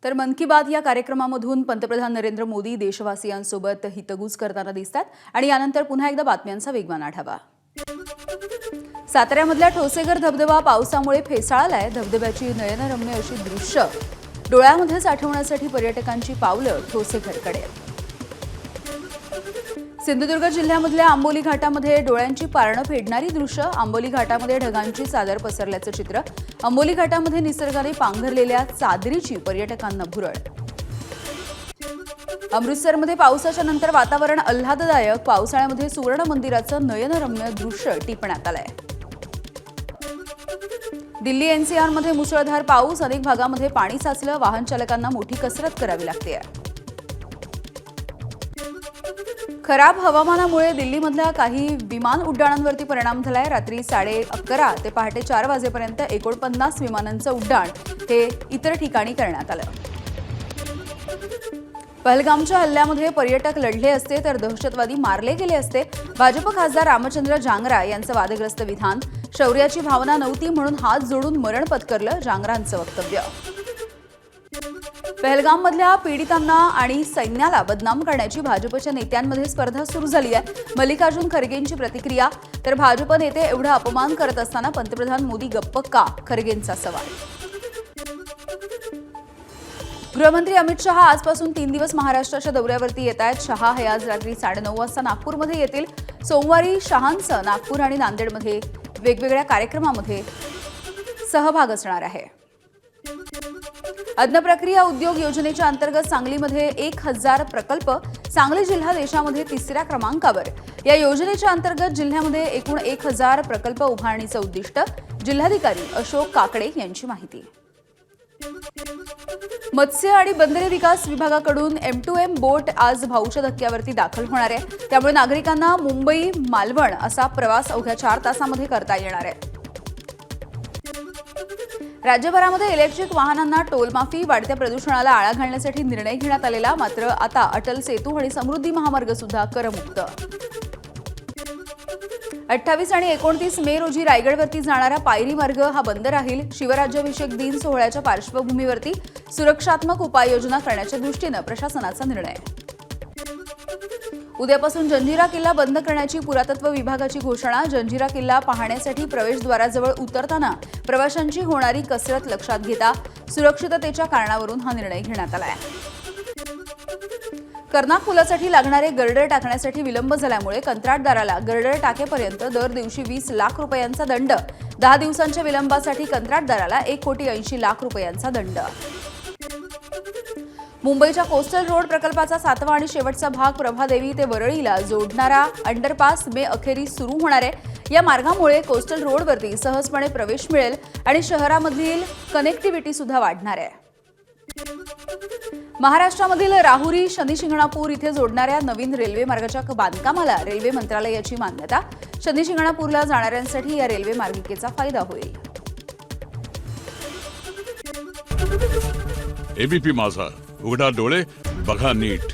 तर मन की बात या कार्यक्रमामधून पंतप्रधान नरेंद्र मोदी देशवासियांसोबत हितगुज करताना दिसतात आणि यानंतर पुन्हा एकदा बातम्यांचा वेगवान आढावा। साताऱ्यामधल्या ठोसेघर धबधबा पावसामुळे फेसाळलाय। धबधब्याची नयनरम्य अशी दृश्य डोळ्यामध्ये साठवण्यासाठी पर्यटकांची पावलं ठोसेघरकडे। सिंधुदुर्ग जिल्ह्यामधल्या आंबोली घाटामध्ये डोळ्यांची पारणं फेडणारी दृश्य। आंबोली घाटामध्ये ढगांची चादर पसरल्याचं चित्र। आंबोली घाटामध्ये निसर्गाने पांघरलेल्या चादरीची पर्यटकांना भुरळ। अमृतसरमध्ये पावसाच्या नंतर वातावरण आल्हाददायक। पावसाळ्यामध्ये सुवर्ण मंदिराचं नयनरम्य दृश्य टिपण्यात आलंय। दिल्ली एनसीआर मध्ये मुसळधार पाऊस। अनेक भागामध्ये पाणी साचलं। वाहन चालकांना मोठी कसरत करावी लागते। खराब हवामानामुळे दिल्लीमधल्या काही विमान उड्डाणांवरती परिणाम झालाय। रात्री 11:30 ते पहाटे 4 वाजेपर्यंत 49 विमानांचं उड्डाण हे इतर ठिकाणी करण्यात आलं। पहलगामच्या हल्ल्यामध्ये पर्यटक लढले असते तर दहशतवादी मारले गेले असते। भाजप खासदार रामचंद्र जांगरा यांचं वादग्रस्त विधान। शौर्याची भावना नव्हती म्हणून हात जोडून मरण पत्करलं, जांगरांचं वक्तव्य। पहलगाममधल्या पीडितांना आणि सैन्याला बदनाम करण्याची भाजपच्या नेत्यांमध्ये स्पर्धा सुरू झाली आहे। मल्लिकार्जुन खरगेंची प्रतिक्रिया। तर भाजप नेते एवढा अपमान करत असताना पंतप्रधान मोदी गप्प का, खरगेंचा सवाल। गृहमंत्री अमित शहा आजपासून 3 दिवस महाराष्ट्राच्या दौऱ्यावरती येत आहेत। शहा हे आज रात्री 9:30 वाजता नागपूरमध्ये येतील। सोमवारी शहांचं नागपूर आणि नांदेडमध्ये वेगवेगळ्या कार्यक्रमामध्ये सहभाग असणार आहे। अन्न प्रक्रिया उद्योग योजनेच्या अंतर्गत सांगलीमध्ये 1000 प्रकल्प। सांगली जिल्हा देशामध्ये 3ऱ्या क्रमांकावर। या योजनेच्या अंतर्गत जिल्ह्यामध्ये एकूण 1000 प्रकल्प उभारण्याचं उद्दिष्ट। जिल्हाधिकारी अशोक काकडे यांची माहिती। मत्स्य आणि बंदरे विकास विभागाकडून M2M बोट आज भाऊच्या धक्क्यावरती दाखल होणार आहे। त्यामुळे नागरिकांना मुंबई मालवण असा प्रवास अवघ्या 4 तासांमध्ये करता येणार आहे। राज्यभरामध्ये इलेक्ट्रिक वाहनांना टोल माफी। वाढत्या प्रदूषणाला आळा घालण्यासाठी निर्णय घेण्यात आलेला, मात्र आता अटल सेतू आणि समृद्धी महामार्ग सुद्धा करमुक्त। 28 आणि 29 मे रोजी रायगडवरती जाणारा पायरी मार्ग हा बंद राहील। शिवराज्याभिषेक दिन सोहळ्याच्या पार्श्वभूमीवरती सुरक्षात्मक उपाययोजना करण्याच्या दृष्टीने प्रशासनाचा निर्णय। उद्यापासून जंजिरा किल्ला बंद करण्याची पुरातत्व विभागाची घोषणा। जंजिरा किल्ला पाहण्यासाठी प्रवेशद्वाराजवळ उतरताना प्रवाशांची होणारी कसरत लक्षात घेता सुरक्षिततेच्या कारणावरून हा निर्णय घेण्यात आला आहे। कर्नाक पुलासाठी लागणारे गर्डर टाकण्यासाठी विलंब झाल्यामुळे कंत्राटदाराला गर्डर टाकेपर्यंत दर दिवशी 20 लाख रुपयांचा दंड। 10 दिवसांच्या विलंबासाठी कंत्राटदाराला 1,80,00,000 रुपयांचा दंड। मुंबईच्या कोस्टल रोड प्रकल्पाचा 7वा आणि शेवटचा भाग प्रभादेवी ते वरळीला जोडणारा अंडरपास मे अखेरीस सुरू होणार आहे। या मार्गामुळे कोस्टल रोडवरती सहजपणे प्रवेश मिळेल आणि शहरामधील कनेक्टिव्हिटी सुद्धा वाढणार आहे। महाराष्ट्रामधील राहुरी शनी-शिंगणापूर इथे जोडणाऱ्या नवीन रेल्वे मार्गाच्या बांधकामाला रेल्वे मंत्रालयाची मान्यता। शनी-शिंगणापूरला जाणाऱ्यांसाठी या रेल्वे मार्गिकेचा फायदा होईल। एबीपी माझा, उघडा डोळे बघा नीट।